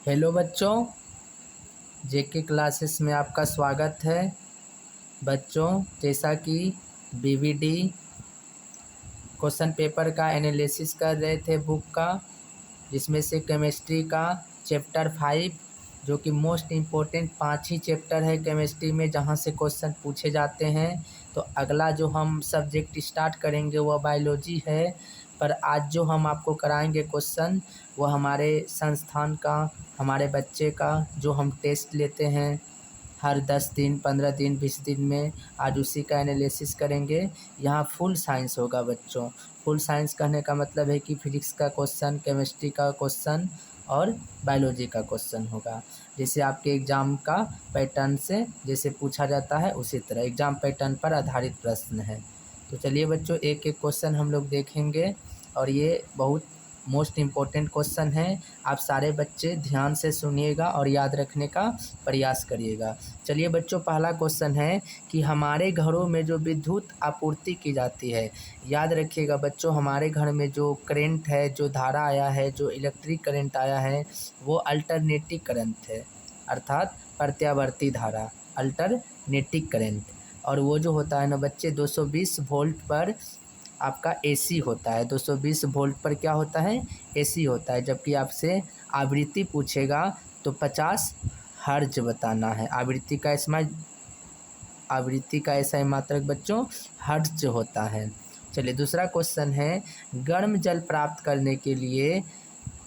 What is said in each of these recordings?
Hello बच्चों, जेके classes में आपका स्वागत है। बच्चों, जैसा कि बीवीडी क्वेश्चन पेपर का एनालिसिस कर रहे थे बुक का, जिसमें से केमिस्ट्री का चैप्टर 5 जो कि मोस्ट इम्पोर्टेंट 5 ही चैप्टर है केमिस्ट्री में जहां से क्वेश्चन पूछे जाते हैं। तो अगला जो हम सब्जेक्ट स्टार्ट करेंगे वह बायोलॉजी है। पर आज जो हम आपको कराएंगे क्वेश्चन वो हमारे संस्थान का, हमारे बच्चे का जो हम टेस्ट लेते हैं हर 10 दिन, 15 दिन, 20 दिन में, आज उसी का एनालिसिस करेंगे। यहाँ फुल साइंस होगा बच्चों। फुल साइंस कहने का मतलब है कि फिजिक्स का क्वेश्चन, केमिस्ट्री का क्वेश्चन और बायोलॉजी का क्वेश्चन होगा। जैसे आपके एग्ज़ाम का पैटर्न से जैसे पूछा जाता है उसी तरह एग्ज़ाम पैटर्न पर आधारित प्रश्न है। तो चलिए बच्चों, एक एक क्वेश्चन हम लोग देखेंगे और ये बहुत मोस्ट इम्पोर्टेंट क्वेश्चन है। आप सारे बच्चे ध्यान से सुनिएगा और याद रखने का प्रयास करिएगा। चलिए बच्चों, पहला क्वेश्चन है कि हमारे घरों में जो विद्युत आपूर्ति की जाती है, याद रखिएगा बच्चों, हमारे घर में जो करंट है, जो धारा आया है, जो इलेक्ट्रिक करंट आया है वो अल्टरनेटिंग करंट है, अर्थात प्रत्यावर्ती धारा, अल्टरनेटिंग करंट। और वो जो होता है ना बच्चे 220 वोल्ट पर आपका एसी होता है। 220 वोल्ट पर क्या होता है? एसी होता है। जबकि आपसे आवृत्ति पूछेगा तो 50 हर्ज बताना है। आवृत्ति का ऐसा मात्रक बच्चों हर्ज होता है। चलिए दूसरा क्वेश्चन है, गर्म जल प्राप्त करने के लिए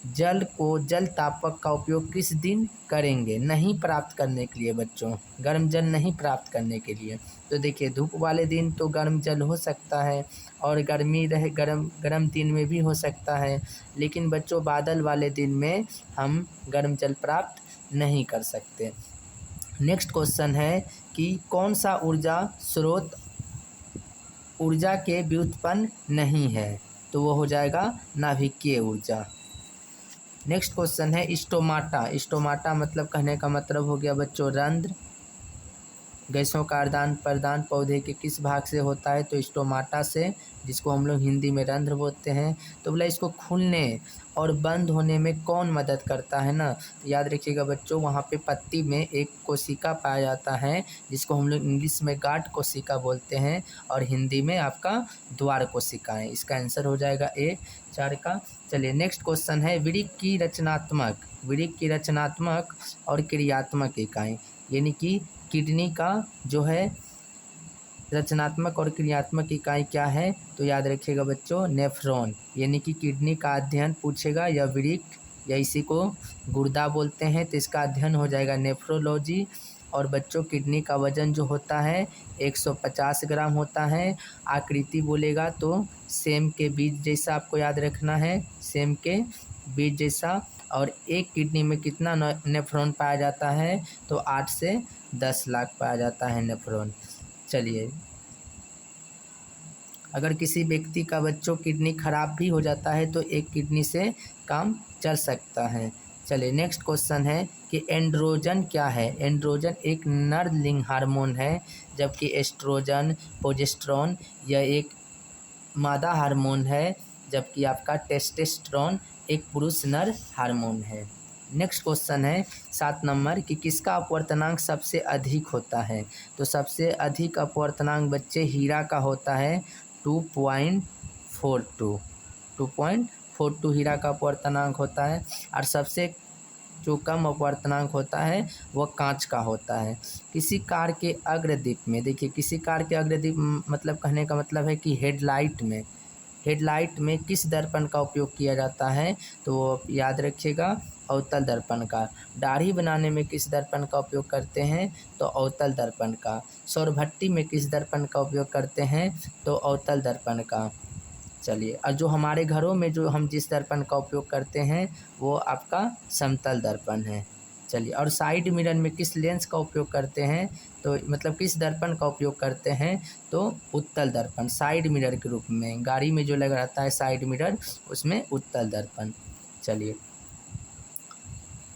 जल तापक का उपयोग किस दिन करेंगे? नहीं प्राप्त करने के लिए बच्चों, गर्म जल नहीं प्राप्त करने के लिए। तो देखिए, धूप वाले दिन तो गर्म जल हो सकता है और गर्मी रहे गर्म दिन में भी हो सकता है, लेकिन बच्चों बादल वाले दिन में हम गर्म जल प्राप्त नहीं कर सकते। नेक्स्ट क्वेश्चन है कि कौन सा ऊर्जा स्रोत ऊर्जा के व्युत्पन्न नहीं है? तो वो हो जाएगा नाभिकीय ऊर्जा। नेक्स्ट क्वेश्चन है स्टोमाटा। स्टोमाटा मतलब कहने का मतलब हो गया बच्चों रंध्र। गैसों का आदान प्रदान पौधे के किस भाग से होता है? तो स्टोमाटा से, जिसको हम लोग हिंदी में रंध्र बोलते हैं। तो बोला इसको खुलने और बंद होने में कौन मदद करता है ना? तो याद रखिएगा बच्चों, वहाँ पे पत्ती में एक कोशिका पाया जाता है जिसको हम लोग इंग्लिश में गार्ड कोशिका बोलते हैं और हिंदी में आपका द्वार कोशिका है। इसका आंसर हो जाएगा ए 4 का। चलिए नेक्स्ट क्वेश्चन है वृक्क की रचनात्मक और क्रियात्मक इकाई, यानी कि किडनी का जो है रचनात्मक और क्रियात्मक इकाई क्या है? तो याद रखिएगा बच्चों नेफ्रॉन, यानी कि किडनी का अध्ययन पूछेगा या वृक्क या इसी को गुर्दा बोलते हैं तो इसका अध्ययन हो जाएगा नेफ्रोलॉजी। और बच्चों किडनी का वजन जो होता है 150 ग्राम होता है। आकृति बोलेगा तो सेम के बीज जैसा आपको याद रखना है, सेम के बीज जैसा। और एक किडनी में कितना नेफ्रॉन पाया जाता है? तो 8 से 10 लाख पाया जाता है नेफ्रॉन। चलिए, अगर किसी व्यक्ति का बच्चों किडनी खराब भी हो जाता है तो एक किडनी से काम चल सकता है। चलिए नेक्स्ट क्वेश्चन है कि एंड्रोजन क्या है? एंड्रोजन एक नर लिंग हार्मोन है, जबकि एस्ट्रोजन, प्रोजेस्टेरोन यह एक मादा हार्मोन है, जबकि आपका टेस्टोस्टेरोन एक पुरुष नर हार्मोन है। नेक्स्ट क्वेश्चन है 7 नंबर कि किसका अपवर्तनांक सबसे अधिक होता है? तो सबसे अधिक अपवर्तनांक बच्चे हीरा का होता है 2.42 हीरा का अपवर्तनांक होता है। और सबसे जो कम अपवर्तनांक होता है वह कांच का होता है। किसी कार के अग्रदीप में, देखिए किसी कार के अग्रदीप मतलब कहने का मतलब है कि हेडलाइट में किस दर्पण का उपयोग किया जाता है? तो याद रखिएगा अवतल दर्पण का। दाढ़ी बनाने में किस दर्पण का उपयोग करते हैं? तो अवतल दर्पण का। सौर भट्टी में किस दर्पण का उपयोग करते हैं? तो अवतल दर्पण का। चलिए, और जो हमारे घरों में जो हम जिस दर्पण का उपयोग करते हैं वो आपका समतल दर्पण है। चलिए, और साइड मिरर में किस लेंस का उपयोग करते हैं? तो मतलब किस दर्पण का उपयोग करते हैं? तो उत्तल दर्पण, साइड मिरर के रूप में। गाड़ी में जो लगा रहता है साइड मिरर, उसमें उत्तल दर्पण। चलिए,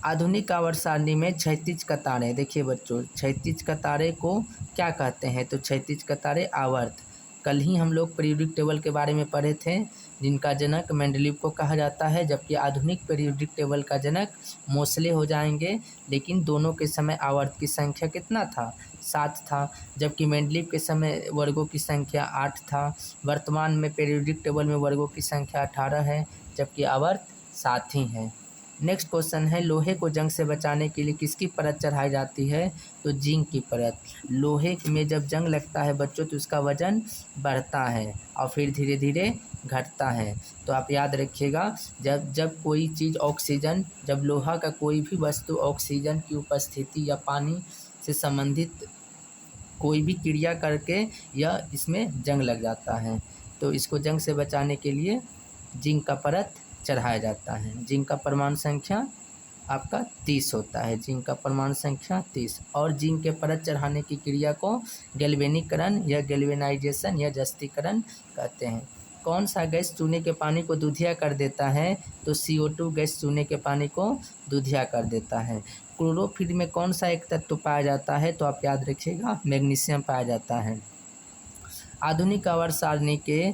आधुनिक आवर्त सारणी में क्षैतिज कतारें, देखिए बच्चों क्षैतिज कतारे को क्या कहते हैं? तो क्षैतिज कतारें आवर्त कल ही हम लोग पीरियोडिक टेबल के बारे में पढ़े थे, जिनका जनक मेंडलीव को कहा जाता है, जबकि आधुनिक पीरियोडिक टेबल का जनक मोसले हो जाएंगे। लेकिन दोनों के समय आवर्त की संख्या कितना था? 7 था, जबकि मेंडलीव के समय वर्गों की संख्या 8 था। वर्तमान में पीरियोडिक टेबल में वर्गों की संख्या 18 है, जबकि आवर्त 7 ही है। नेक्स्ट क्वेश्चन है, लोहे को जंग से बचाने के लिए किसकी परत चढ़ाई जाती है? तो जिंक की परत। लोहे में जब जंग लगता है बच्चों तो उसका वजन बढ़ता है और फिर धीरे धीरे घटता है। तो आप याद रखिएगा, जब कोई चीज़ ऑक्सीजन, जब लोहा का कोई भी वस्तु ऑक्सीजन की उपस्थिति या पानी से संबंधित कोई भी क्रिया करके यह इसमें जंग लग जाता है। तो इसको जंग से बचाने के लिए जिंक का परत चढ़ाया जाता है। जिंक का परमाणु संख्या आपका 30 होता है, जिंक का परमाणु संख्या 30। और जिंक के परत चढ़ाने की क्रिया को गैल्वेनीकरण या गैल्वेनाइजेशन या जस्तीकरण कहते हैं। कौन सा गैस चूने के पानी को दूधिया कर देता है? तो CO2 गैस चूने के पानी को दूधिया कर देता है। क्लोरोफिल में कौन सा एक तत्व पाया जाता है? तो आप याद रखिएगा, मैग्नीशियम पाया जाता है। आधुनिक आवर्त सारणी के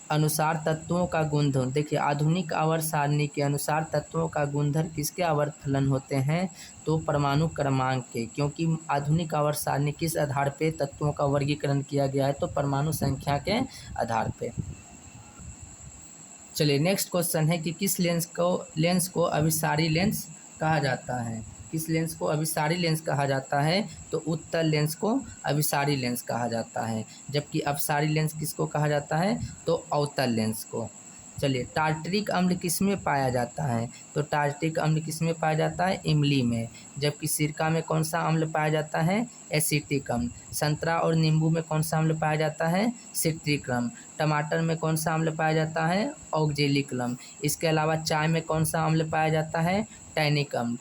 अनुसार तत्वों का गुणधर्म, देखिए आधुनिक आवर्त सारणी के अनुसार तत्वों का गुणधर्म किसके आवर्त फलन होते हैं? तो परमाणु क्रमांक के, क्योंकि आधुनिक आवर्त सारणी किस आधार पे तत्वों का वर्गीकरण किया गया है? तो परमाणु संख्या के आधार पे। चलिए नेक्स्ट क्वेश्चन है कि किस लेंस को अभिसारी लेंस कहा जाता है? किस लेंस को अभिसारी लेंस कहा जाता है? तो उत्तल लेंस को अभिसारी लेंस कहा जाता है, जबकि अपसारी लेंस किसको कहा जाता है? तो अवतल लेंस को। चलिए टार्टरिक अम्ल किस में पाया जाता है? तो टार्टरिक अम्ल किस में पाया जाता है? इमली में। जबकि सिरका में कौन सा अम्ल पाया जाता है? एसिटिक अम्ल। संतरा और नींबू में कौन सा अम्ल पाया जाता है? सिट्रिक अम्ल। टमाटर में कौन सा अम्ल पाया जाता है? ऑक्जेलिक अम्ल। इसके अलावा चाय में कौन सा अम्ल पाया जाता है? टैनिक अम्ल।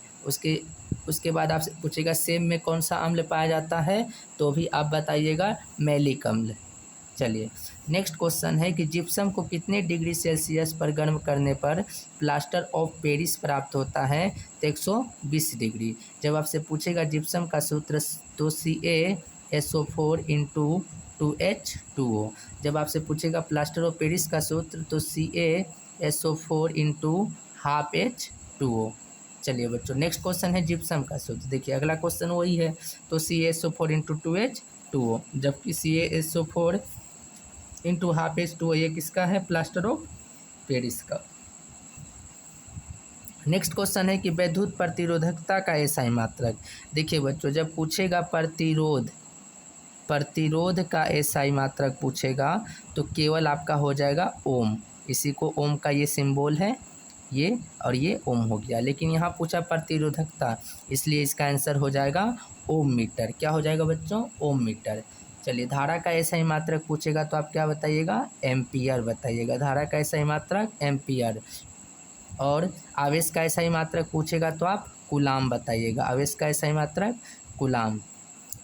उसके बाद आपसे पूछेगा सेब में कौन सा अम्ल पाया जाता है? तो भी आप बताइएगा मैलिक अम्ल। चलिए नेक्स्ट क्वेश्चन है कि जिप्सम को कितने डिग्री सेल्सियस पर गर्म करने पर प्लास्टर ऑफ पेरिस प्राप्त होता है? तो 120 डिग्री। जब आपसे पूछेगा जिप्सम का सूत्र तो CaSO4 × 2H2O। जब आपसे पूछेगा प्लास्टर ऑफ पेरिस का सूत्र तो CaSO4 × ½ H2O। चलिए बच्चों नेक्स्ट क्वेश्चन है जिप्सम का सूत्र। देखिए अगला क्वेश्चन वही है, तो CaSO4 × 2H2O, जबकि CaSO4 × ½ H2O ये किसका है? प्लास्टर ऑफ पेरिस का। नेक्स्ट क्वेश्चन है कि वैद्युत प्रतिरोधकता का एसआई मात्रक। देखिए बच्चों जब पूछेगा प्रतिरोध का एसआई मात्रक पूछेगा तो केवल आपका हो जाएगा ओम। इसी को ओम का ये सिंबल है, ये और ये ओम हो गया। लेकिन यहाँ पूछा प्रतिरोधकता, इसलिए इसका आंसर हो जाएगा ओम मीटर। क्या हो जाएगा बच्चों? ओम मीटर। चलिए धारा का एसआई मात्रक पूछेगा तो आप क्या बताइएगा? एम्पियर बताइएगा। धारा का एसआई मात्रक एम्पियर। और आवेश का एसआई मात्रक पूछेगा तो आप कूलाम बताइएगा। आवेश का एसआई मात्रक कूलाम।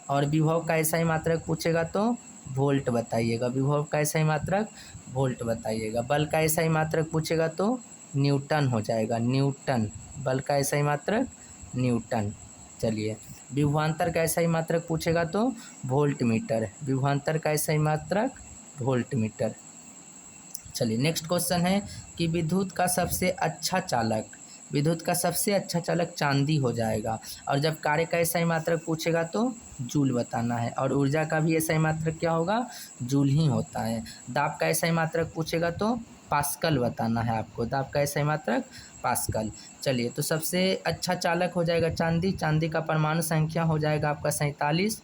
और विभव का एसआई मात्रक पूछेगा तो वोल्ट बताइएगा। विभव का एसआई मात्रक वोल्ट बताइएगा। बल का एसआई मात्रक पूछेगा तो न्यूटन हो जाएगा, न्यूटन। बल का एसआई मात्रक न्यूटन। चलिए विभवांतर का एसआई मात्रक पूछेगा तो वोल्ट मीटर। विभवांतर का एसआई मात्रक वोल्ट मीटर। चलिए नेक्स्ट क्वेश्चन है कि विद्युत का सबसे अच्छा चालक चांदी हो जाएगा। और जब कार्य का एसआई मात्रक पूछेगा तो जूल बताना है। और ऊर्जा का भी एसआई मात्रक क्या होगा? जूल ही होता है। दाब का एसआई मात्रक पूछेगा तो पास्कल बताना है आपको। दाब का एसआई मात्रक पास्कल। चलिए तो सबसे अच्छा चालक हो जाएगा चांदी। चांदी का परमाणु संख्या हो जाएगा आपका 47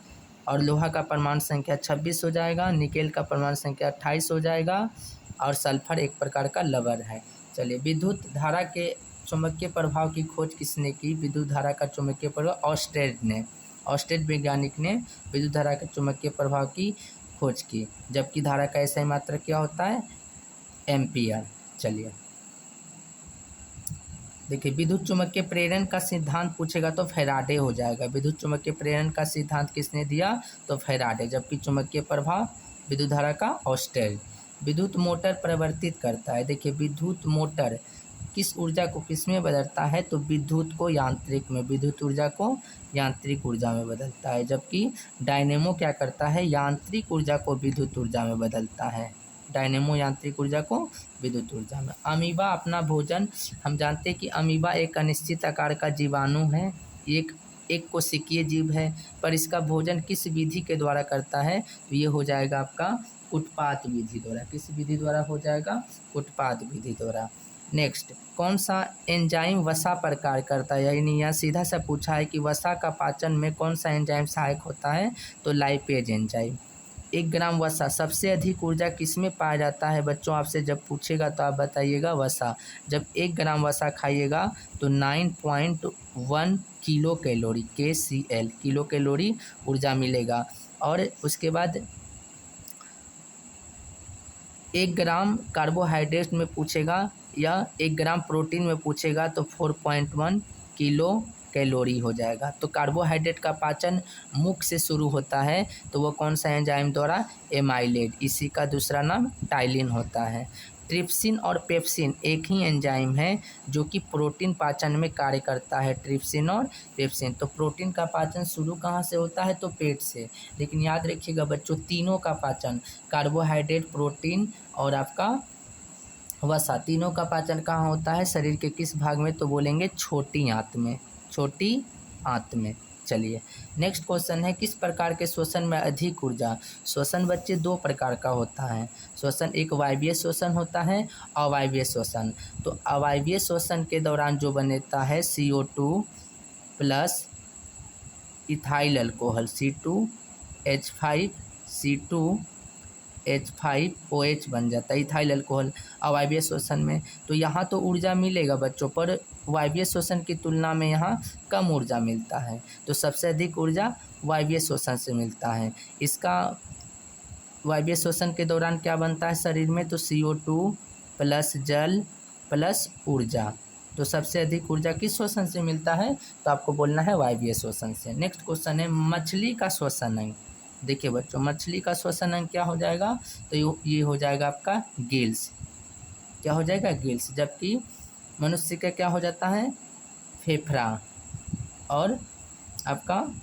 और लोहा का परमाणु संख्या 26 हो जाएगा। निकेल का परमाणु संख्या 28 हो जाएगा और सल्फर एक प्रकार का लवण है। चलिए विद्युत धारा के चुंबकीय प्रभाव की खोज किसने की? विद्युत धारा का चुंबकीय प्रभाव ऑस्टेड वैज्ञानिक ने विद्युत धारा के चुंबकीय प्रभाव की खोज की। जबकि धारा का एसआई मात्रक क्या होता है? एम्पियर। चलिए देखिए विद्युत चुम्बकीय प्रेरण का सिद्धांत पूछेगा तो फैराडे हो जाएगा। विद्युत चुम्बकीय प्रेरण का सिद्धांत किसने दिया? तो फैराडे। जबकि चुम्बकीय प्रभाव विद्युत धारा का ऑस्टेड। विद्युत मोटर परिवर्तित करता है। देखिए विद्युत मोटर किस ऊर्जा को किस में बदलता है, तो विद्युत को यांत्रिक में, विद्युत ऊर्जा को यांत्रिक ऊर्जा में बदलता है। जबकि डायनेमो क्या करता है, यांत्रिक ऊर्जा को विद्युत ऊर्जा में बदलता है। डायनेमो यांत्रिक ऊर्जा को विद्युत ऊर्जा में। अमीबा अपना भोजन, हम जानते हैं कि अमीबा एक अनिश्चित आकार का जीवाणु है, एक कोशिकीय जीव है, पर इसका भोजन किस विधि के द्वारा करता है, तो ये हो जाएगा आपका उत्पाद विधि द्वारा। किस विधि द्वारा हो जाएगा, उत्पाद विधि द्वारा। नेक्स्ट, कौन सा एंजाइम वसा पर कार्य करता है, यानी यहाँ सीधा सा पूछा है कि वसा का पाचन में कौन सा एंजाइम सहायक होता है, तो लाइपेज एंजाइम। 1 ग्राम वसा, सबसे अधिक ऊर्जा किसमें पाया जाता है बच्चों, आपसे जब पूछेगा तो आप बताइएगा वसा। जब 1 ग्राम वसा खाइएगा तो 9.1 kilo calorie, KCl, kilo calorie ऊर्जा मिलेगा। और उसके बाद 1 ग्राम कार्बोहाइड्रेट में पूछेगा या 1 ग्राम प्रोटीन में पूछेगा तो 4.1 किलो कैलोरी हो जाएगा। तो कार्बोहाइड्रेट का पाचन मुख से शुरू होता है, तो वो कौन सा एंजाइम द्वारा, एमाइलेज, इसी का दूसरा नाम टाइलिन होता है। ट्रिप्सिन और पेप्सिन एक ही एंजाइम है जो कि प्रोटीन पाचन में कार्य करता है, ट्रिप्सिन और पेप्सिन। तो प्रोटीन का पाचन शुरू कहाँ से होता है, तो पेट से। लेकिन याद रखिएगा बच्चों, तीनों का पाचन, कार्बोहाइड्रेट, प्रोटीन और आपका वसा, तीनों का पाचन कहाँ होता है, शरीर के किस भाग में, तो बोलेंगे छोटी आंत में, छोटी आंत में। चलिए नेक्स्ट क्वेश्चन है, किस प्रकार के श्वसन में अधिक ऊर्जा। श्वसन बच्चे 2 प्रकार का होता है श्वसन, एक वायवीय श्वसन होता है, अवायवीय श्वसन। तो अवायवीय श्वसन के दौरान जो बनता है CO2 plus ethyl alcohol, C2H5OH बन जाता है, इथाइल अल्कोहल अवायवीय श्वसन में। तो यहाँ तो ऊर्जा मिलेगा बच्चों, पर वायवीय श्वसन की तुलना में यहाँ कम ऊर्जा मिलता है। तो सबसे अधिक ऊर्जा वायवीय श्वसन से मिलता है। इसका वायवीय श्वसन के दौरान क्या बनता है शरीर में, तो CO2 प्लस जल प्लस ऊर्जा। तो सबसे अधिक ऊर्जा किस श्वसन से मिलता है, तो आपको बोलना है वायवीय श्वसन से। नेक्स्ट क्वेश्चन है, मछली का श्वसन अंग। देखिए बच्चों, मछली का श्वसन अंग क्या हो जाएगा, तो ये हो जाएगा आपका गिल्स, क्या हो जाएगा, गिल्स। जबकि मनुष्य का क्या हो जाता है, फेफड़ा। और आपका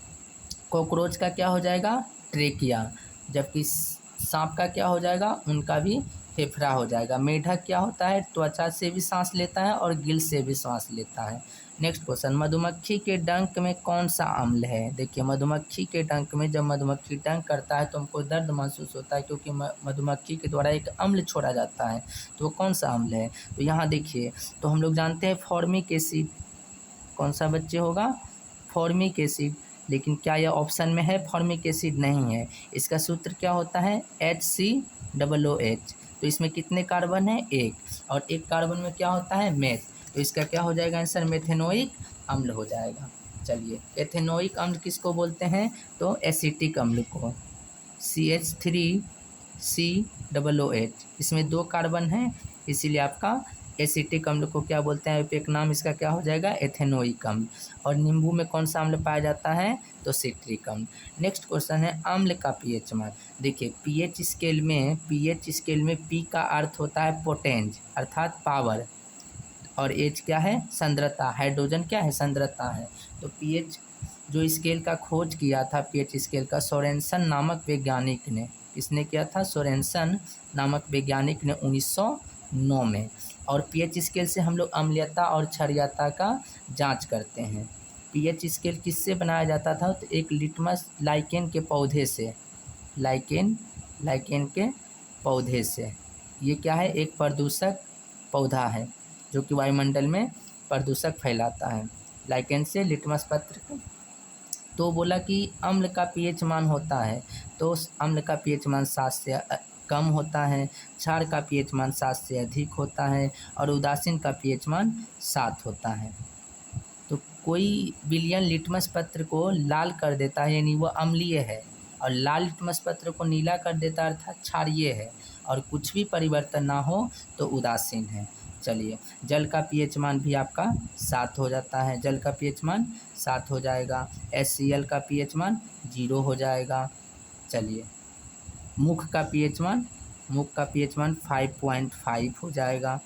कॉकरोच का क्या हो जाएगा, ट्रेकिया। जबकि सांप का क्या हो जाएगा, उनका भी फेफड़ा हो जाएगा। मेढक क्या होता है, त्वचा से भी सांस लेता है और गिल से भी सांस लेता है। नेक्स्ट क्वेश्चन, मधुमक्खी के डंक में कौन सा अम्ल है। देखिए मधुमक्खी के डंक में, जब मधुमक्खी डंक करता है तो हमको दर्द महसूस होता है, क्योंकि मधुमक्खी के द्वारा एक अम्ल छोड़ा जाता है। तो वो कौन सा अम्ल है, तो यहाँ देखिए, तो हम लोग जानते हैं फॉर्मिक एसिड। कौन सा बच्चे होगा, फॉर्मिक एसिड। लेकिन क्या यह ऑप्शन में है, फॉर्मिक एसिड नहीं है। इसका सूत्र क्या होता है, HCOOH। तो इसमें कितने कार्बन है, 1, और 1 कार्बन में क्या होता है, मेथ। तो इसका क्या हो जाएगा आंसर, मेथेनोइक अम्ल हो जाएगा। चलिए, एथेनोइक अम्ल किसको बोलते हैं, तो एसिटिक अम्ल को, CH3COOH। इसमें 2 कार्बन है, इसीलिए आपका एसिटिक अम्ल को क्या बोलते हैं, एक नाम इसका क्या हो जाएगा, एथेनोइक अम्ल। और नींबू में कौन सा अम्ल पाया जाता है, तो सिट्रिक अम्ल। नेक्स्ट क्वेश्चन है, अम्ल का पीएच मान। देखिए पीएच स्केल में P का अर्थ होता है पोटेंज अर्थात पावर, और H क्या है, सांद्रता, हाइड्रोजन क्या है, सांद्रता है। तो पीएच जो स्केल का खोज किया था, पीएच स्केल का, सोरेनसन नामक वैज्ञानिक ने, किसने किया था, सोरेनसन नामक वैज्ञानिक ने 1909 में। और पीएच स्केल से हम लोग अम्लीयता और क्षारीयता का जांच करते हैं। पीएच स्केल किससे बनाया जाता था, तो एक लिटमस लाइकेन के पौधे से, लाइकेन के पौधे से। ये क्या है, एक प्रदूषक पौधा है जो कि वायुमंडल में प्रदूषक फैलाता है। लाइकेन से लिटमस पत्र। तो बोला कि अम्ल का पीएच मान होता है, तो अम्ल का पीएच मान 7 से कम होता है, क्षार का पीएच मान 7 से अधिक होता है, और उदासीन का पीएच मान 7 होता है। तो कोई विलयन लिटमस पत्र को लाल कर देता है, यानी वो अम्लीय है, और लाल लिटमस पत्र को नीला कर देता है अर्थात क्षारीय है, और कुछ भी परिवर्तन ना हो तो उदासीन है। चलिए, जल का पीएच मान भी आपका 7 हो जाता है, जल का पीएच मान 7 हो जाएगा। HCl का पीएच मान 0 हो जाएगा। चलिए, मुख का पीएच मान 5.5 हो जाएगा।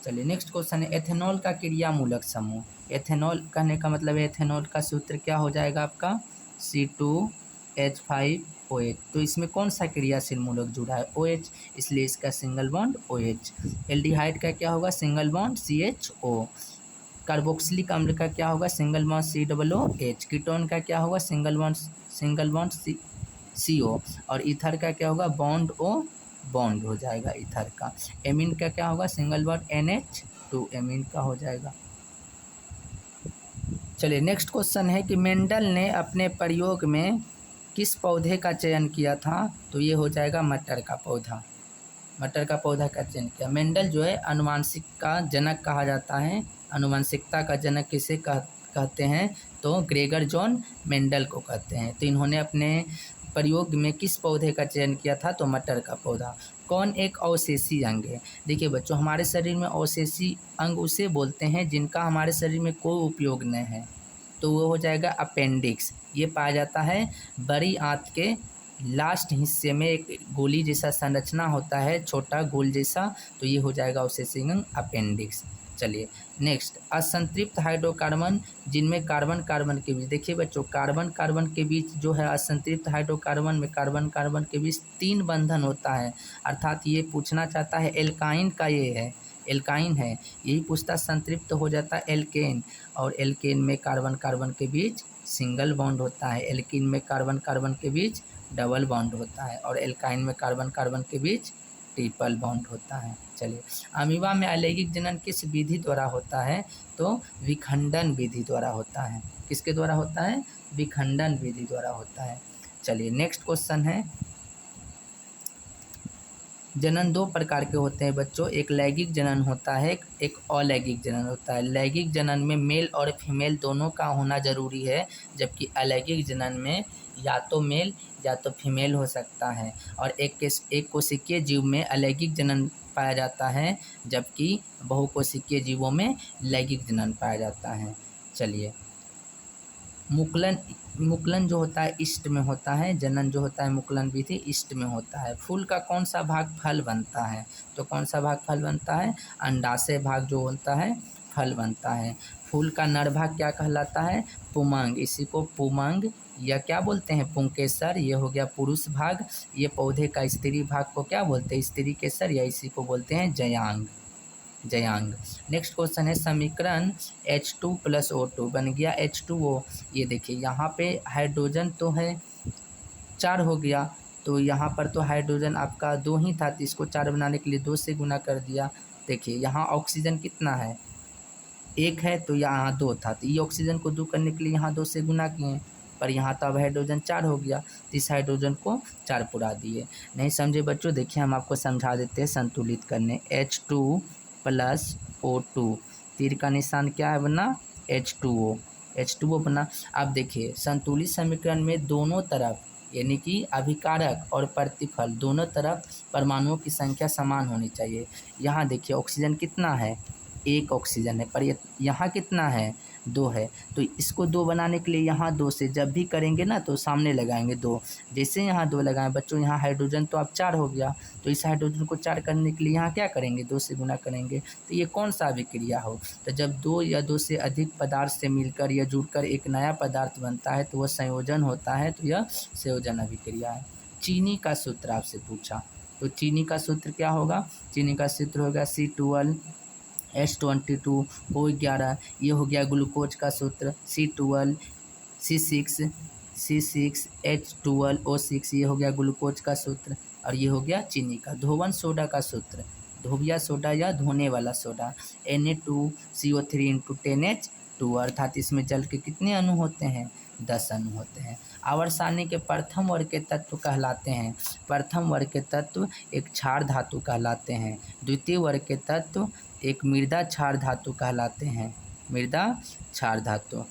चलिए नेक्स्ट क्वेश्चन है एथेनॉल का क्रियामूलक समूह। एथेनॉल कहने का मतलब है एथेनॉल का सूत्र क्या हो जाएगा आपका C2H5OH। तो इसमें कौन सा क्रियाशील मूलक जुड़ा है OH, इसलिए इसका सिंगल बॉन्ड OH। एल्डिहाइड का क्या होगा सिंगल बॉन्ड CHO। कार्बोक्सिलिक अम्ल का क्या होगा सिंगल बॉन्ड COOH। कीटोन का क्या होगा सिंगल बॉन्ड CO। और ईथर का क्या होगा बॉन्ड O बॉन्ड हो जाएगा ईथर का। एमीन का क्या होगा सिंगल बॉन्ड NH2 एमीन का हो जाएगा। चलिए नेक्स्ट क्वेश्चन है कि मेंडल ने अपने प्रयोग में किस पौधे का चयन किया था। तो ये हो जाएगा मटर का पौधा। मटर का पौधा का चयन किया। मेंडल जो है अनुवांशिक का जनक कहा जाता है। अनुवांशिकता का जनक किसे कहते हैं तो ग्रेगर जॉन मेंडल को कहते हैं। तो इन्होंने अपने प्रयोग में किस पौधे का चयन किया था तो मटर का पौधा। कौन एक अवशेषी अंग है। देखिए बच्चों हमारे शरीर में अवशेषी अंग उसे बोलते हैं जिनका हमारे शरीर में कोई उपयोग न है। तो वो हो जाएगा अपेंडिक्स। ये पाया जाता है बड़ी आंत के लास्ट हिस्से में एक गोली जैसा संरचना होता है छोटा गोल जैसा। तो ये हो जाएगा अवशेषी अंग अपेंडिक्स। चलिए नेक्स्ट असंतृप्त हाइड्रोकार्बन जिनमें कार्बन कार्बन के बीच। देखिए बच्चों कार्बन कार्बन के बीच जो है असंतृप्त हाइड्रोकार्बन में कार्बन कार्बन के बीच 3 बंधन होता है। अर्थात ये पूछना चाहता है एल्काइन का ये है एल्काइन है। यही पूछता संतृप्त हो जाता है एल्केन। और एल्केन में कार्बन कार्बन के बीच सिंगल बॉन्ड होता है। एल्कीन में कार्बन कार्बन के बीच डबल बॉन्ड होता है। और एल्काइन में कार्बन कार्बन के बीच ट्रिपल बॉन्ड होता है। चलिए अमीबा में अलैंगिक जनन किस विधि द्वारा होता है तो विखंडन विधि द्वारा होता है। किसके द्वारा होता है विखंडन विधि द्वारा होता है। चलिए नेक्स्ट क्वेश्चन है जनन 2 प्रकार के होते हैं बच्चों। एक लैंगिक जनन होता है एक अलैंगिक जनन होता है। लैंगिक जनन में मेल और फीमेल दोनों का होना जरूरी है जबकि अलैंगिक जनन में या तो मेल या तो फीमेल हो सकता है। और एक कोशिकीय जीव में अलैंगिक जनन पाया जाता है जबकि बहुकोशिकीय जीवों में लैंगिक जनन पाया जाता है। चलिए मुकुलन जो होता है ईस्ट में होता है। जनन जो होता है मुकुलन विधि ईस्ट में होता है। फूल का कौन सा भाग फल बनता है तो कौन सा भाग फल बनता है अंडाशय भाग जो होता है फल बनता है। फूल का नर भाग क्या कहलाता है पुमांग। इसी को पुमांग या क्या बोलते हैं पुंकेसर। ये हो गया पुरुष भाग। ये पौधे का स्त्री भाग को क्या बोलते हैं स्त्री केसर या इसी को बोलते हैं जयांग। नेक्स्ट क्वेश्चन है समीकरण H2+O2 बन गया H2O। ये देखिए यहाँ पे हाइड्रोजन तो है 4 हो गया। तो यहाँ पर तो हाइड्रोजन आपका 2 ही था तो इसको 4 बनाने के लिए 2 से गुना कर दिया। देखिए यहाँ ऑक्सीजन कितना है 1 है तो यहाँ 2 था तो ये ऑक्सीजन को 2 करने के लिए यहाँ 2 से गुना किए। पर यहाँ तो अब हाइड्रोजन 4 हो गया तो इस हाइड्रोजन को 4 पुरा दिए। नहीं समझे बच्चों देखिए हम आपको समझा देते हैं संतुलित करने। H2+O2 तीर का निशान क्या है बना H2O बना। अब देखिए संतुलित समीकरण में दोनों तरफ यानी कि अभिकारक और प्रतिफल दोनों तरफ परमाणुओं की संख्या समान होनी चाहिए। यहाँ देखिए ऑक्सीजन कितना है 1 ऑक्सीजन है पर यहाँ कितना है 2 है। तो इसको 2 बनाने के लिए यहाँ 2 से जब भी करेंगे ना तो सामने लगाएंगे 2। जैसे यहाँ 2 लगाएं बच्चों यहाँ हाइड्रोजन तो अब 4 हो गया तो इस हाइड्रोजन को 4 करने के लिए यहाँ क्या करेंगे 2 से गुना करेंगे। तो ये कौन सा अभिक्रिया हो तो जब 2 या 2 से अधिक पदार्थ से मिलकर या जुड़कर एक नया पदार्थ बनता है तो वह संयोजन होता है। तो यह संयोजन अभिक्रिया है। चीनी का सूत्र आपसे पूछा तो चीनी का सूत्र क्या होगा चीनी का सूत्र होगा C12H22 O11। ये हो गया ग्लूकोज का सूत्र C12 C6H12O6 ये हो गया ग्लूकोज का सूत्र। और ये हो गया चीनी का। धोवन सोडा का सूत्र धोबिया सोडा या धोने वाला सोडा Na2CO3 × 10H2 अर्थात इसमें जल के कितने अणु होते हैं 10 अणु होते हैं। आवर्त सारणी के प्रथम वर्ग के तत्व कहलाते हैं। प्रथम वर्ग के तत्व एक क्षार धातु कहलाते हैं। द्वितीय वर्ग के तत्व एक मृदा क्षार धातु कहलाते हैं मृदा क्षार धातु।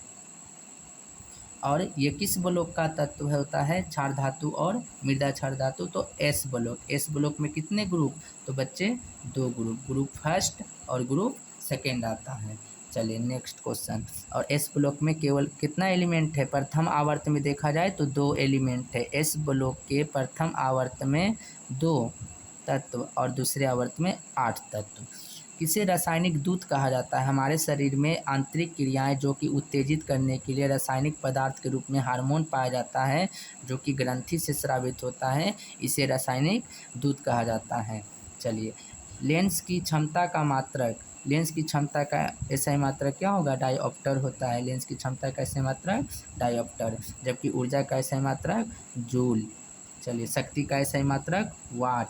और ये किस ब्लॉक का तत्व होता है क्षार धातु और मृदा क्षार धातु तो एस ब्लॉक में कितने ग्रुप तो बच्चे 2 ग्रुप फर्स्ट और ग्रुप सेकेंड आता है। चलिए नेक्स्ट क्वेश्चन। और एस ब्लॉक में केवल कितना एलिमेंट है प्रथम आवर्त में देखा जाए तो 2 एलिमेंट है। एस ब्लॉक के प्रथम आवर्त में 2 तत्व और दूसरे आवर्त में 8 तत्व। किसे रासायनिक दूत कहा जाता है? हमारे शरीर में आंतरिक क्रियाएं जो कि उत्तेजित करने के लिए रासायनिक पदार्थ के रूप में हार्मोन पाया जाता है, जो कि ग्रंथि से स्रावित होता है, इसे रासायनिक दूत कहा जाता है। चलिए, लेंस की क्षमता का मात्रक, लेंस की क्षमता का ऐसा ही मात्रक क्या होगा? डायोप्टर होता है। लेंस की क्षमता का ऐसा मात्रक डायोप्टर, जबकि ऊर्जा का ऐसा मात्रक जूल। चलिए, शक्ति का ऐसा मात्रक वाट।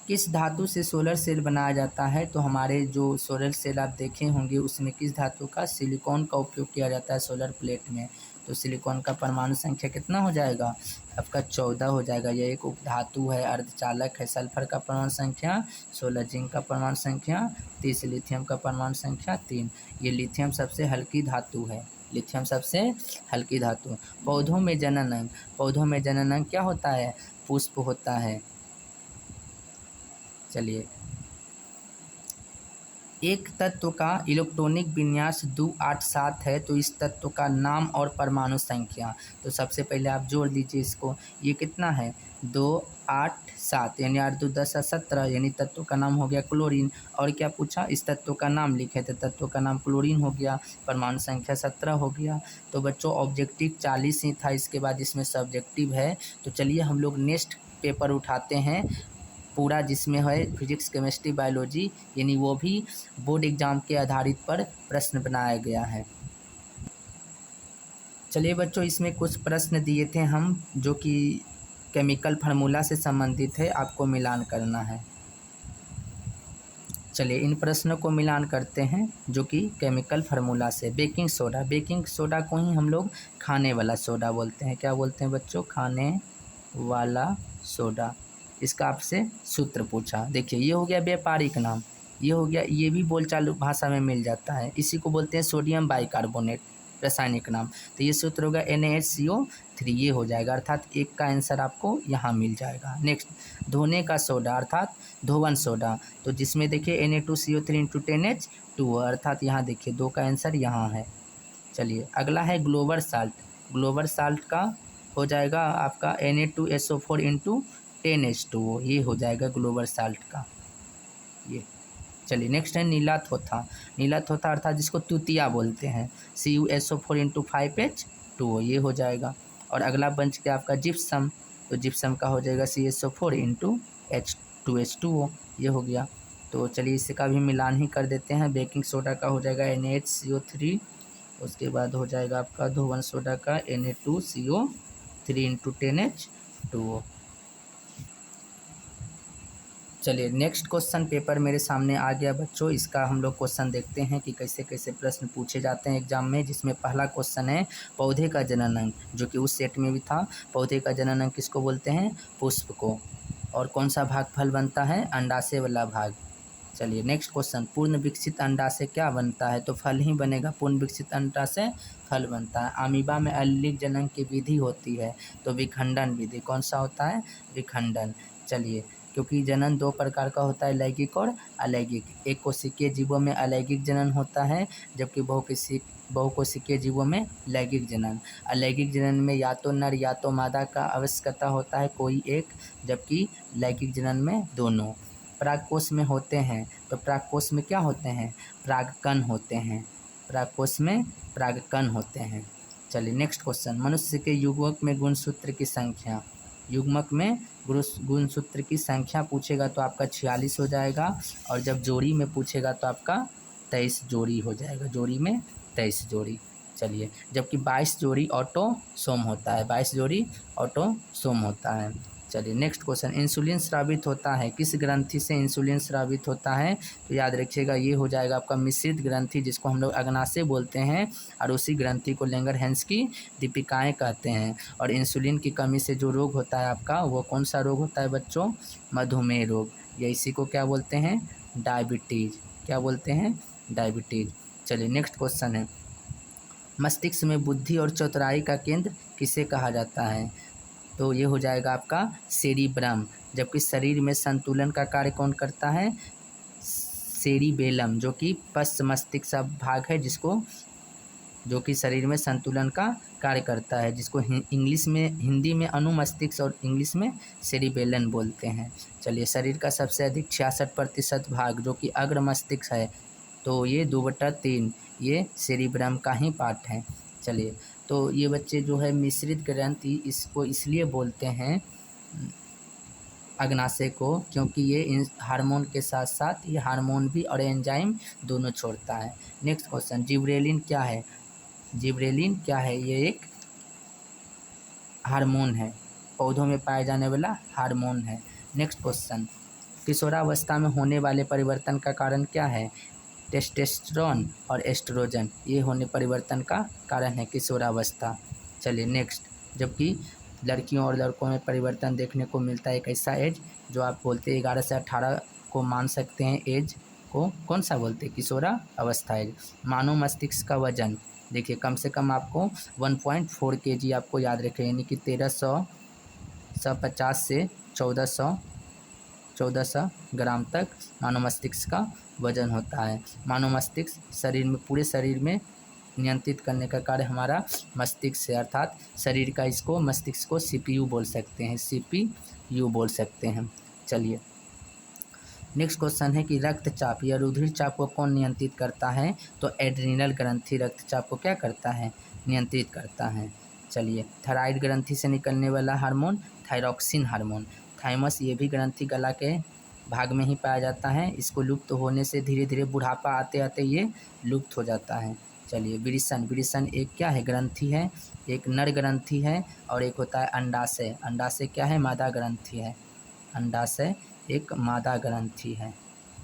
किस धातु से सोलर सेल बनाया जाता है? तो हमारे जो सोलर सेल आप देखे होंगे उसमें किस धातु का? सिलिकॉन का उपयोग किया जाता है सोलर प्लेट में। तो सिलिकॉन का परमाणु संख्या कितना हो जाएगा? आपका 14 हो जाएगा। यह एक उपधातु है, अर्धचालक है। सल्फर का परमाणु संख्या 16, जिंक का परमाणु संख्या 30, लिथियम का परमाणु संख्या 3। ये लिथियम सबसे हल्की धातु है, लिथियम सबसे हल्की धातु। पौधों में जनन अंग, पौधों में जनन अंग क्या होता है? पुष्प होता है। चलिए, एक तत्व का इलेक्ट्रॉनिक विन्यास 287 है, तो इस तत्व का नाम और परमाणु संख्या। तो सबसे पहले आप जोड़ लीजिए इसको, ये कितना है? 287, यानी 8 2 10 17, यानी तत्व का नाम हो गया क्लोरीन। और क्या पूछा? इस तत्व का नाम लिखे, तो तत्व का नाम क्लोरीन हो गया, परमाणु संख्या 17 हो गया। तो बच्चों ऑब्जेक्टिव 40 ही था, इसके बाद इसमें सब्जेक्टिव है। तो चलिए हम लोग नेक्स्ट पेपर उठाते हैं पूरा, जिसमें है फिजिक्स, केमिस्ट्री, बायोलॉजी, यानी वो भी बोर्ड एग्जाम के आधारित पर प्रश्न बनाया गया है। चलिए बच्चों, इसमें कुछ प्रश्न दिए थे हम जो कि केमिकल फार्मूला से संबंधित है, आपको मिलान करना है। चलिए इन प्रश्नों को मिलान करते हैं जो कि केमिकल फार्मूला से। बेकिंग सोडा, बेकिंग सोडा को ही हम लोग खाने वाला सोडा बोलते हैं। क्या बोलते हैं बच्चों? खाने वाला सोडा। इसका आपसे सूत्र पूछा, देखिए ये हो गया व्यापारिक नाम, ये हो गया, ये भी बोलचाल भाषा में मिल जाता है। इसी को बोलते हैं सोडियम बाइकार्बोनेट, रासायनिक नाम। तो ये सूत्र होगा NaHCO3, ये हो जाएगा, अर्थात एक का आंसर आपको यहाँ मिल जाएगा। नेक्स्ट, धोने का सोडा अर्थात धोवन सोडा, तो जिसमें देखिए Na2CO3 × 10H2, अर्थात यहाँ देखिए 2 का आंसर यहाँ है। चलिए अगला है ग्लोबल साल्ट, ग्लोबल साल्ट का हो जाएगा आपका Na2SO4 × 10H2O, ये हो जाएगा ग्लोबल साल्ट का ये। चलिए नेक्स्ट है नीला थोथा, नीला थोथा अर्थात जिसको तुतिया बोलते हैं, CuSO4 × 5H2O, ये हो जाएगा। और अगला बंच के आपका जिप्सम, तो जिप्सम का हो जाएगा CSO4 × H2H2O, ये हो गया। तो चलिए इसका भी मिलान ही कर देते हैं। बेकिंग सोडा का हो जाएगा NaHCO3, उसके बाद हो जाएगा आपका धोवन सोडा का Na2CO3 × 10H2O। चलिए नेक्स्ट क्वेश्चन पेपर मेरे सामने आ गया बच्चों, इसका हम लोग क्वेश्चन देखते हैं कि कैसे कैसे प्रश्न पूछे जाते हैं एग्जाम में। जिसमें पहला क्वेश्चन है पौधे का जनन अंग, जो कि उस सेट में भी था। पौधे का जनन अंग किसको बोलते हैं? पुष्प को। और कौन सा भाग फल बनता है? अंडाशय वाला भाग। चलिए नेक्स्ट क्वेश्चन, पूर्ण विकसित अंडा से क्या बनता है? तो फल ही बनेगा, पूर्ण विकसित अंडा से फल बनता है। अमीबा में अलैंगिक जनन की विधि होती है, तो विखंडन विधि। कौन सा होता है? विखंडन। चलिए, क्योंकि जनन 2 प्रकार का होता है, लैंगिक और अलैंगिक। एक कोशिकीय जीवों में अलैंगिक जनन होता है, जबकि बहुकोशिकीय जीवों में लैंगिक जनन। अलैंगिक जनन में या तो नर या तो मादा का आवश्यकता होता है कोई एक, जबकि लैंगिक जनन में दोनों। परागकोश में होते हैं, तो परागकोश में क्या होते हैं? परागकण होते हैं, परागकोश में परागकण होते हैं। चलिए नेक्स्ट क्वेश्चन, मनुष्य के युग्मक में गुणसूत्र की संख्या, युग्मक में गुणसूत्र की संख्या पूछेगा तो आपका 46 हो जाएगा, और जब जोड़ी में पूछेगा तो आपका 23 जोड़ी हो जाएगा, जोड़ी में 23 जोड़ी। चलिए, जबकि 22 जोड़ी ऑटोसोम होता है, 22 जोड़ी ऑटोसोम होता है। चलिए नेक्स्ट क्वेश्चन, इंसुलिन स्रावित होता है, किस ग्रंथि से इंसुलिन स्रावित होता है? तो याद रखिएगा ये हो जाएगा आपका मिश्रित ग्रंथि, जिसको हम लोग अग्नाशय बोलते हैं, और उसी ग्रंथि को लैंगरहैंस की दीपिकाएँ कहते हैं। और इंसुलिन की कमी से जो रोग होता है आपका, वो कौन सा रोग होता है बच्चों? मधुमेह रोग, या इसी को क्या बोलते हैं? डायबिटीज़। क्या बोलते हैं? डायबिटीज़। चलिए नेक्स्ट क्वेश्चन है, मस्तिष्क में बुद्धि और चतुराई का केंद्र किसे कहा जाता है? तो ये हो जाएगा आपका सेरिब्रम। जबकि शरीर में संतुलन का कार्य कौन करता है? सेरिबेलम, जो कि पश्च मस्तिष्क का भाग है, जिसको जो कि शरीर में संतुलन का कार्य करता है, जिसको इंग्लिश में, हिंदी में अनुमस्तिष्क और इंग्लिश में सेरिबेलन बोलते हैं। चलिए, शरीर का सबसे अधिक 66% भाग जो कि अग्र मस्तिष्क है, तो ये 2/3 ये सेरिब्रम का ही पार्ट है। चलिए, तो ये बच्चे जो है मिश्रित ग्रंथि इसको इसलिए बोलते हैं अग्नाशय को, क्योंकि ये इन हार्मोन के साथ साथ ये हार्मोन भी और एंजाइम दोनों छोड़ता है। नेक्स्ट क्वेश्चन, जिब्रेलिन क्या है? जिब्रेलिन क्या है? ये एक हार्मोन है, पौधों में पाए जाने वाला हार्मोन है। नेक्स्ट क्वेश्चन, किशोरावस्था में होने वाले परिवर्तन का कारण क्या है? टेस्टोस्टेरोन और एस्ट्रोजन, ये होने परिवर्तन का कारण है किशोरावस्था। चलिए नेक्स्ट, जबकि लड़कियों और लड़कों में परिवर्तन देखने को मिलता है एक ऐसा एज जो आप बोलते हैं 11 से 18 को मान सकते हैं, एज को कौन सा बोलते हैं? किशोरा अवस्था एज। मानव मस्तिष्क का वजन देखिए, कम से कम आपको 1.4 kg आपको याद रखें, यानी कि 1350 से 1400 ग्राम तक मानव मस्तिष्क का वजन होता है। मानव मस्तिष्क शरीर में, पूरे शरीर में नियंत्रित करने का कार्य हमारा मस्तिष्क है, अर्थात शरीर का इसको, मस्तिष्क को CPU बोल सकते हैं, CPU बोल सकते हैं। चलिए नेक्स्ट क्वेश्चन है कि रक्तचाप या रुधिर चाप को कौन नियंत्रित करता है? तो एड्रिनल ग्रंथि रक्तचाप को क्या करता है? नियंत्रित करता है। चलिए, थायराइड ग्रंथि से निकलने वाला हार्मोन थायरॉक्सिन हार्मोन। थाइमस, ये भी ग्रंथि गला के भाग में ही पाया जाता है, इसको लुप्त होने से धीरे धीरे बुढ़ापा आते आते ये लुप्त हो जाता है। चलिए, विरिसन, विरिसन एक क्या है? ग्रंथि है, एक नर ग्रंथि है, और एक होता है अंडाशय। अंडाशय क्या है? मादा ग्रंथि है। अंडाशय एक मादा ग्रंथि है,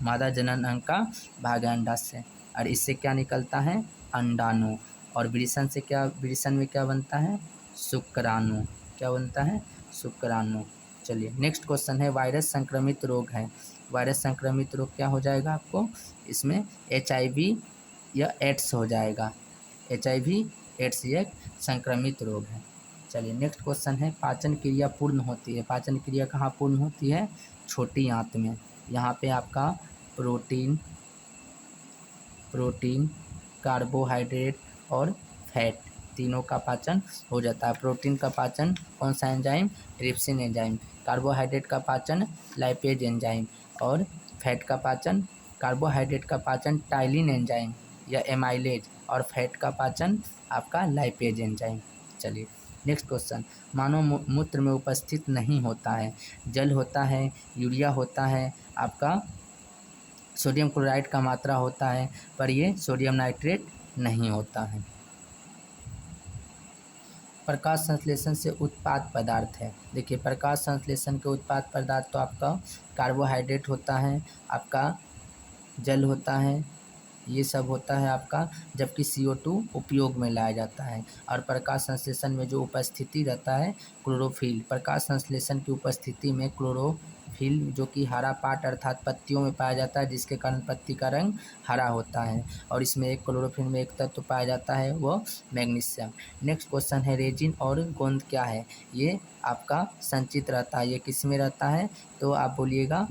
मादा जनन अंग का भाग है अंडाशय, और इससे क्या निकलता है? अंडाणु। और विरिसन से क्या, विरिसन में क्या बनता है? शुक्राणु। क्या बनता है? शुक्राणु। चलिए नेक्स्ट क्वेश्चन है, वायरस संक्रमित रोग है। वायरस संक्रमित रोग क्या हो जाएगा आपको? इसमें HIV या एड्स हो जाएगा। HIV एड्स ये संक्रमित रोग है। चलिए नेक्स्ट क्वेश्चन है, पाचन क्रिया पूर्ण होती है। पाचन क्रिया कहाँ पूर्ण होती है? छोटी आंत में। यहाँ पे आपका प्रोटीन, कार्बोहाइड्रेट और फैट तीनों का पाचन हो जाता है। प्रोटीन का पाचन कौन सा एंजाइम? Trypsin enzyme. कार्बोहाइड्रेट का पाचन लाइपेज एंजाइम, और फैट का पाचन, कार्बोहाइड्रेट का पाचन टाइलिन एंजाइम या एमाइलेज, और फैट का पाचन आपका लाइपेज एंजाइम। चलिए नेक्स्ट क्वेश्चन, मानव मूत्र में उपस्थित नहीं होता है। जल होता है, यूरिया होता है, आपका सोडियम क्लोराइड का मात्रा होता है, पर ये सोडियम नाइट्रेट नहीं होता है। प्रकाश संश्लेषण से उत्पाद पदार्थ है। देखिए, प्रकाश संश्लेषण के उत्पाद पदार्थ तो आपका कार्बोहाइड्रेट होता है, आपका जल होता है, ये सब होता है आपका, जबकि CO2 उपयोग में लाया जाता है। और प्रकाश संश्लेषण में जो उपस्थिति रहता है क्लोरोफिल, प्रकाश संश्लेषण की उपस्थिति में क्लोरोफिल जो कि हरा पार्ट अर्थात पत्तियों में पाया जाता है, जिसके कारण पत्ती का रंग हरा होता है। और इसमें एक क्लोरोफिल में एक तत्व पाया जाता है, वो मैग्नीशियम। नेक्स्ट क्वेश्चन है, रेजिन और गोंद क्या है? ये आपका संचित रहता है। ये किस में रहता है? तो आप बोलिएगा।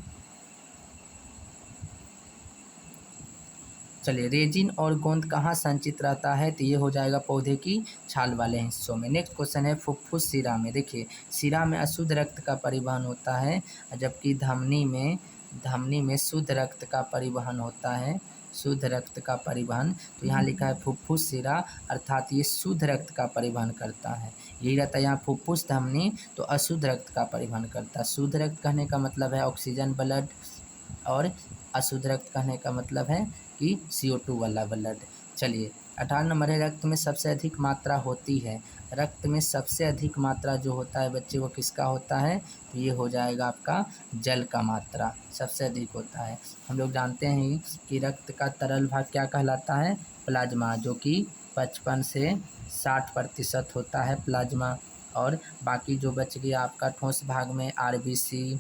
चलिए, रेजिन और गोंद कहाँ संचित रहता है? तो ये हो जाएगा पौधे की छाल वाले हिस्सों में। नेक्स्ट क्वेश्चन है, फुफ्फुस शिरा में। देखिए, शिरा में अशुद्ध रक्त का परिवहन होता है, जबकि धमनी में शुद्ध रक्त का परिवहन होता है, शुद्ध रक्त का परिवहन। तो यहाँ लिखा है फुफ्फुस शिरा, अर्थात ये शुद्ध रक्त का परिवहन करता है। यही रहता है यहाँ फुफ्फुस, धमनी तो अशुद्ध रक्त का परिवहन करता है। शुद्ध रक्त कहने का मतलब है ऑक्सीजन ब्लड, और अशुद्ध रक्त कहने का मतलब है कि CO2 वाला ब्लड। चलिए 18 नंबर है, रक्त में सबसे अधिक मात्रा होती है। रक्त में सबसे अधिक मात्रा जो होता है बच्चे वो किसका होता है? तो ये हो जाएगा आपका जल का मात्रा सबसे अधिक होता है। हम लोग जानते हैं कि रक्त का तरल भाग क्या कहलाता है? प्लाज्मा, जो कि 55 से 60% होता है प्लाज्मा। और बाकी जो बच गया आपका ठोस भाग में RBC,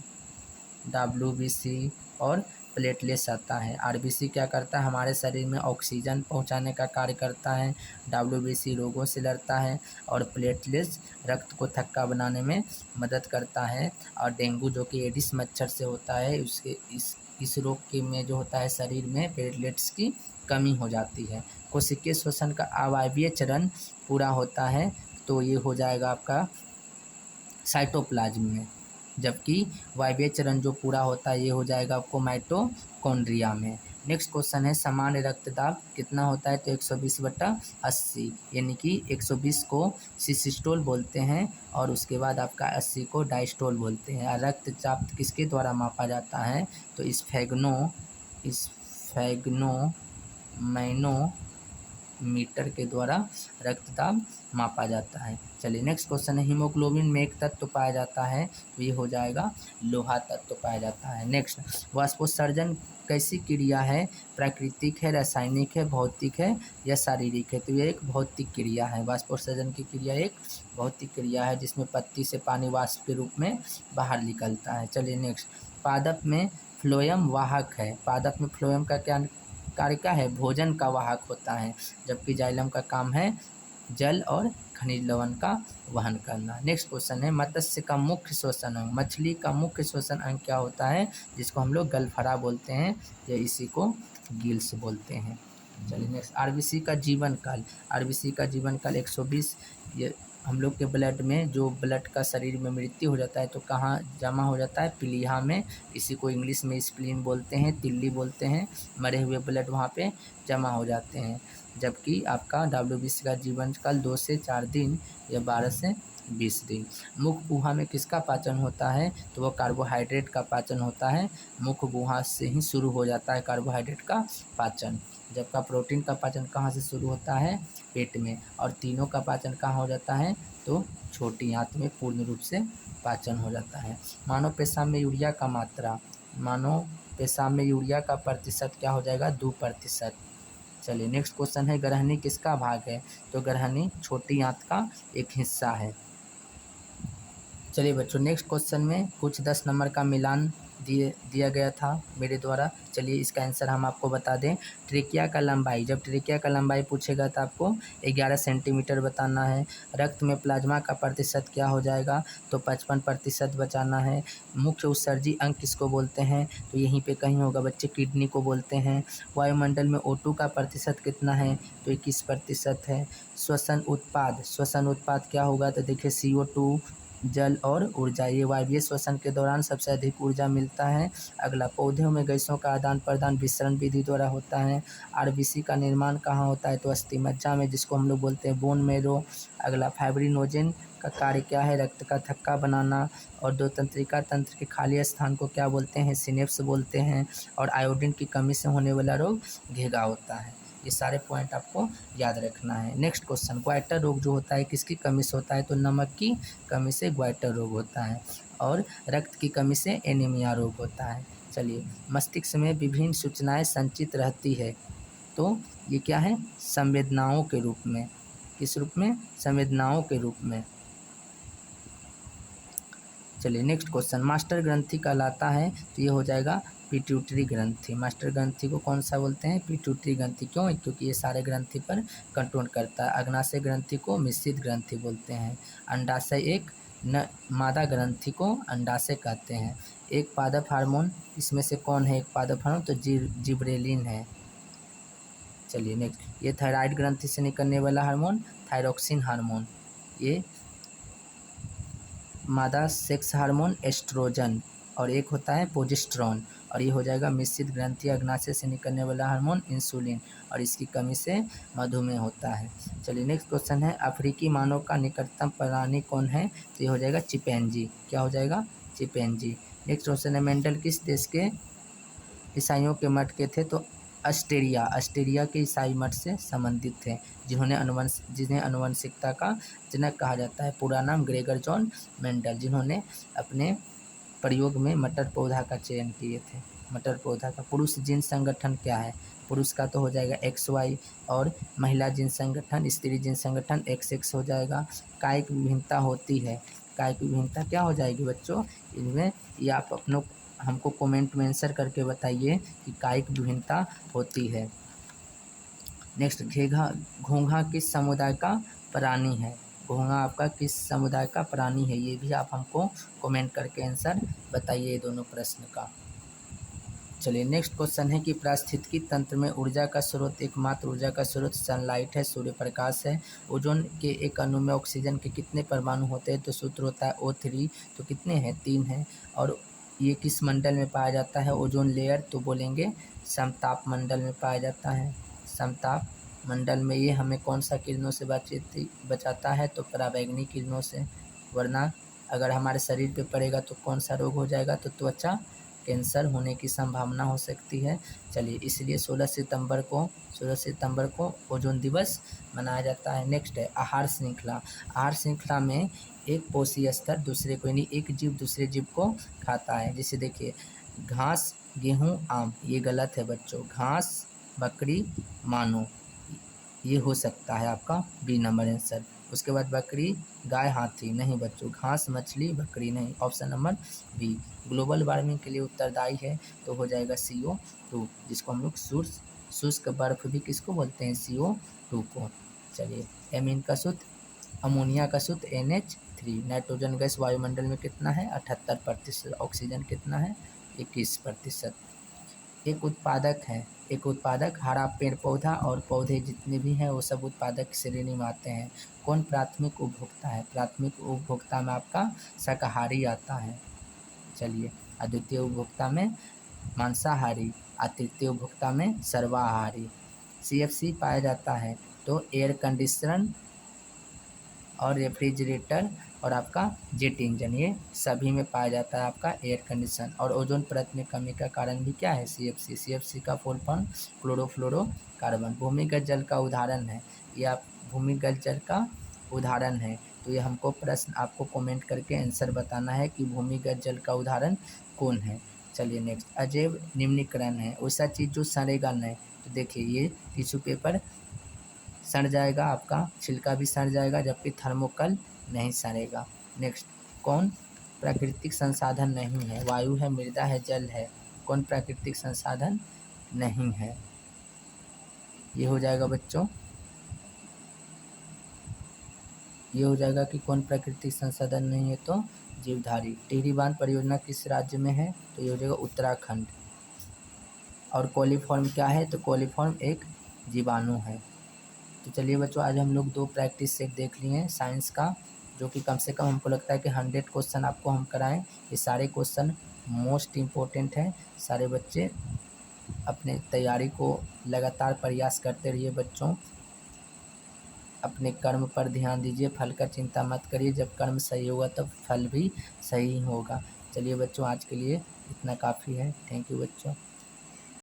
WBC और प्लेटलेट्स आता है। RBC क्या करता है? हमारे शरीर में ऑक्सीजन पहुंचाने का कार्य करता है। WBC रोगों से लड़ता है, और प्लेटलेट्स रक्त को थक्का बनाने में मदद करता है। और डेंगू जो कि एडिस मच्छर से होता है, उसके इस रोग के में जो होता है शरीर में प्लेटलेट्स की कमी हो जाती है। कोशिकीय श्वसन का अवायवीय चरण पूरा होता है तो ये हो जाएगा आपका साइटोप्लाज्म में, जबकि वायवीय चरण जो पूरा होता है ये हो जाएगा आपको माइटोकॉन्ड्रिया में। नेक्स्ट क्वेश्चन है सामान्य रक्तदाब कितना होता है, तो 120/80, यानी कि 120 को सिस्टोल बोलते हैं और उसके बाद आपका 80 को डायस्टोल बोलते हैं। और रक्तचाप किसके द्वारा मापा जाता है, तो मैनोमीटर के द्वारा रक्तदाब मापा जाता है। चलिए नेक्स्ट क्वेश्चन है हीमोग्लोबिन में एक तत्व पाया जाता है, तो ये हो जाएगा लोहा तत्व पाया जाता है। नेक्स्ट, वाष्पोत्सर्जन कैसी क्रिया है, प्राकृतिक है, रासायनिक है, भौतिक है या शारीरिक है, तो ये एक भौतिक क्रिया है। वाष्पोत्सर्जन की क्रिया एक भौतिक क्रिया है जिसमें पत्ती से पानी वाष्प के रूप में बाहर निकलता है। चलिए नेक्स्ट, पादप में फ्लोएम वाहक है। पादप में फ्लोएम का क्या कार्य क्या है, भोजन का वाहक होता है, जबकि जाइलम का काम है जल और खनिज लवण का वहन करना। नेक्स्ट क्वेश्चन है मत्स्य का मुख्य श्वसन अंग, मछली का मुख्य श्वसन अंग क्या होता है, जिसको हम लोग गलफरा बोलते हैं या इसी को गिल्स बोलते हैं। चलिए नेक्स्ट, आरबीसी का जीवन काल, आरबीसी का जीवन काल 120, ये हम लोग के ब्लड में जो ब्लड का शरीर में मृत्यु हो जाता है तो कहाँ जमा हो जाता है, प्लीहा में, इसी को इंग्लिश में स्प्लीन बोलते हैं, तिल्ली बोलते हैं। मरे हुए ब्लड वहाँ पे जमा हो जाते हैं। जबकि आपका WBC का जीवन काल 2 से 4 दिन या 12 से 20 दिन। मुख गुहा में किसका पाचन होता है, तो वह कार्बोहाइड्रेट का पाचन होता है। मुख गुहा से ही शुरू हो जाता है कार्बोहाइड्रेट का पाचन, जबकि प्रोटीन का पाचन कहाँ से शुरू होता है, पेट में। और तीनों का पाचन कहाँ हो जाता है, तो छोटी आंत में पूर्ण रूप से पाचन हो जाता है। मानव पेशाब में यूरिया का मात्रा, मानव पेशाब में यूरिया का प्रतिशत क्या हो जाएगा, 2%। चलिए नेक्स्ट क्वेश्चन है ग्रहणी किसका भाग है, तो ग्रहणी छोटी आंत का एक हिस्सा है। चलिए बच्चों नेक्स्ट क्वेश्चन में कुछ 10 नंबर का मिलान दिया गया था मेरे द्वारा। चलिए इसका आंसर हम आपको बता दें। ट्रेकिया का लंबाई, जब ट्रेकिया का लंबाई पूछेगा तो आपको 11 सेंटीमीटर बताना है। रक्त में प्लाज्मा का प्रतिशत क्या हो जाएगा, तो 55% बचाना है। मुख्य उत्सर्जी अंग किसको बोलते हैं, तो यहीं पे कहीं होगा बच्चे, किडनी को बोलते हैं। वायुमंडल में O2 का प्रतिशत कितना है, तो 21% है। श्वसन उत्पाद क्या होगा, तो देखिए CO2, जल और ऊर्जा, ये वायवीय श्वसन के दौरान सबसे अधिक ऊर्जा मिलता है। अगला, पौधों में गैसों का आदान प्रदान विसरण विधि द्वारा होता है। आरबीसी का निर्माण कहाँ होता है, तो अस्थि मज्जा में, जिसको हम लोग बोलते हैं बोन मैरो। अगला, फाइब्रिनोजेन का कार्य क्या है, रक्त का थक्का बनाना। और दो तंत्रिका तंत्र के खाली स्थान को क्या बोलते हैं, सिनेप्स बोलते हैं। और आयोडीन की कमी से होने वाला रोग घेगा होता है। ये सारे पॉइंट आपको याद रखना है। नेक्स्ट क्वेश्चन, ग्वाइटर रोग जो होता है किसकी कमी से होता है, तो नमक की कमी से ग्वाइटर रोग होता है। और रक्त की कमी से एनीमिया रोग होता है। चलिए, मस्तिष्क में विभिन्न सूचनाएं संचित रहती है, तो ये क्या है, संवेदनाओं के रूप में। किस रूप में, संवेदनाओं के रूप में। चलिए नेक्स्ट क्वेश्चन, मास्टर ग्रंथि कहलाता है, तो ये हो जाएगा पिट्यूटरी ग्रंथि। मास्टर ग्रंथि को कौन सा बोलते हैं, पिट्यूटरी ग्रंथि। क्यों, क्योंकि ये सारे ग्रंथि पर कंट्रोल करता है। अग्नाशय ग्रंथि को मिश्रित ग्रंथि बोलते हैं। अंडाशय एक मादा ग्रंथि को अंडाशय कहते हैं। एक पादप हार्मोन, इसमें से कौन है एक पादप हार्मोन, तो जिब्रेलिन है। चलिए नेक्स्ट, ये थायराइड ग्रंथि से निकलने वाला हार्मोन थायरोक्सिन हार्मोन। ये मादा सेक्स हार्मोन एस्ट्रोजन, और एक होता है प्रोजेस्टेरोन। और ये हो जाएगा मिश्रित ग्रंथि अग्नाशय से निकलने वाला हार्मोन इंसुलिन, और इसकी कमी से मधुमेह होता है। चलिए नेक्स्ट क्वेश्चन है, अफ्रीकी मानव का निकटतम प्राणी कौन है, तो ये हो जाएगा चिंपैंजी। क्या हो जाएगा, चिंपैंजी। नेक्स्ट क्वेश्चन है, मेंडल किस देश के ईसाइयों के मठ के थे, तो ऑस्ट्रिया के ईसाई मठ से संबंधित थे, जिन्हें अनुवंशिकता का जनक कहा जाता है। पूरा नाम ग्रेगर जॉन मेंडल, जिन्होंने अपने प्रयोग में मटर पौधा का चयन किए थे। मटर पौधा का। पुरुष जीन संगठन क्या है, पुरुष का तो हो जाएगा XY, और महिला जीन संगठन, स्त्री जीन संगठन XX हो जाएगा। कायिक विभिन्नता होती है, कायिक विभिन्नता क्या हो जाएगी बच्चों, इनमें ये आप अपनों हमको कमेंट में आंसर करके बताइए कि कायिक विभिन्नता होती है। नेक्स्ट, घोंघा किस समुदाय का प्राणी है, घोंघा आपका किस समुदाय का प्राणी है, ये भी आप हमको कमेंट करके आंसर बताइए दोनों प्रश्न का। चलिए नेक्स्ट क्वेश्चन है कि पारिस्थितिकी तंत्र में ऊर्जा का स्रोत, एकमात्र ऊर्जा का स्रोत सनलाइट है, सूर्य प्रकाश है। ओजोन के एक अणु में ऑक्सीजन के कितने परमाणु होते हैं? तो सूत्र होता है O3। तो कितने हैं? 3 हैं। और ये किस मंडल में पाया जाता है? Ozone layer. तो बोलेंगे समताप मंडल में पाया जाता है। समताप मंडल में ये हमें कौन सा किरणों से बचाता है? तो पराबैंगनी किरणों से। वरना अगर हमारे शरीर पे पड़ेगा तो कौन सा रोग हो जाएगा? तो त्वचा कैंसर होने की संभावना हो सकती है। चलिए इसलिए 16 सितंबर को ओजोन दिवस मनाया जाता है। नेक्स्ट है आहार श्रृंखला। आहार श्रृंखला में एक पोषी स्तर दूसरे को, यानी एक जीव दूसरे जीव को खाता है। जैसे देखिए घास, गेहूँ, आम, ये गलत है बच्चों। घास, बकरी, मानो, ये हो सकता है आपका बी नंबर आंसर। उसके बाद बकरी, गाय, हाथी, नहीं बच्चों। घास, मछली, बकरी नहीं। Option number B global warming के लिए उत्तरदायी है, तो हो जाएगा CO2, जिसको हम लोग शुष्क बर्फ भी किसको बोलते हैं? CO2 को। चलिए एमीन का सूत्र, अमोनिया का सूत्र NH3। नाइट्रोजन गैस वायुमंडल में कितना है? 78%। ऑक्सीजन कितना है? 21%। एक उत्पादक हरा पेड़ पौधा और पौधे जितने भी हैं वो सब उत्पादक श्रेणी में आते हैं। कौन प्राथमिक उपभोक्ता है? प्राथमिक उपभोक्ता में आपका शाकाहारी आता है। चलिए अद्वितीय उपभोक्ता में मांसाहारी, तृतीय उपभोक्ता में सर्वाहारी। CFC पाया जाता है तो एयर कंडीशनर और रेफ्रिजरेटर और आपका जेट इंजन, ये सभी में पाया जाता है आपका एयर कंडीशन। और ओजोन परत में कमी का कारण भी क्या है? CFC का फुल फॉर्म क्लोरोफ्लोरोकार्बन। भूमिगत जल का उदाहरण है, ये आप भूमिगत जल का उदाहरण है। तो ये हमको प्रश्न आपको कमेंट करके आंसर बताना है कि भूमिगत जल का उदाहरण कौन है। चलिए नेक्स्ट, अजैव निम्नीकरण है, वैसा चीज़ जो सड़ेगा नहीं। तो देखिए ये टिश्यू पेपर सड़ जाएगा, आपका छिलका भी सड़ जाएगा, जबकि थर्मोकल नहीं सड़ेगा। नेक्स्ट, कौन प्राकृतिक संसाधन नहीं है? वायु है, मृदा है, जल है। कौन प्राकृतिक संसाधन नहीं है? ये हो जाएगा बच्चों, ये हो जाएगा कि कौन प्राकृतिक संसाधन नहीं है? तो जीवधारी। टिहरी बांध परियोजना किस राज्य में है? तो ये हो जाएगा उत्तराखंड। और कोलिफॉर्म क्या है? तो कोलिफॉर्म एक जीवाणु है। तो चलिए बच्चों आज हम लोग 2 प्रैक्टिस सेट देख लिए हैं साइंस का, जो कि कम से कम हमको लगता है कि 100 क्वेश्चन आपको हम कराएं। ये सारे क्वेश्चन मोस्ट इम्पोर्टेंट है। सारे बच्चे अपने तैयारी को लगातार प्रयास करते रहिए बच्चों। अपने कर्म पर ध्यान दीजिए, फल का चिंता मत करिए। जब कर्म सही होगा तब फल भी सही होगा। चलिए बच्चों आज के लिए इतना काफ़ी है। थैंक यू बच्चों।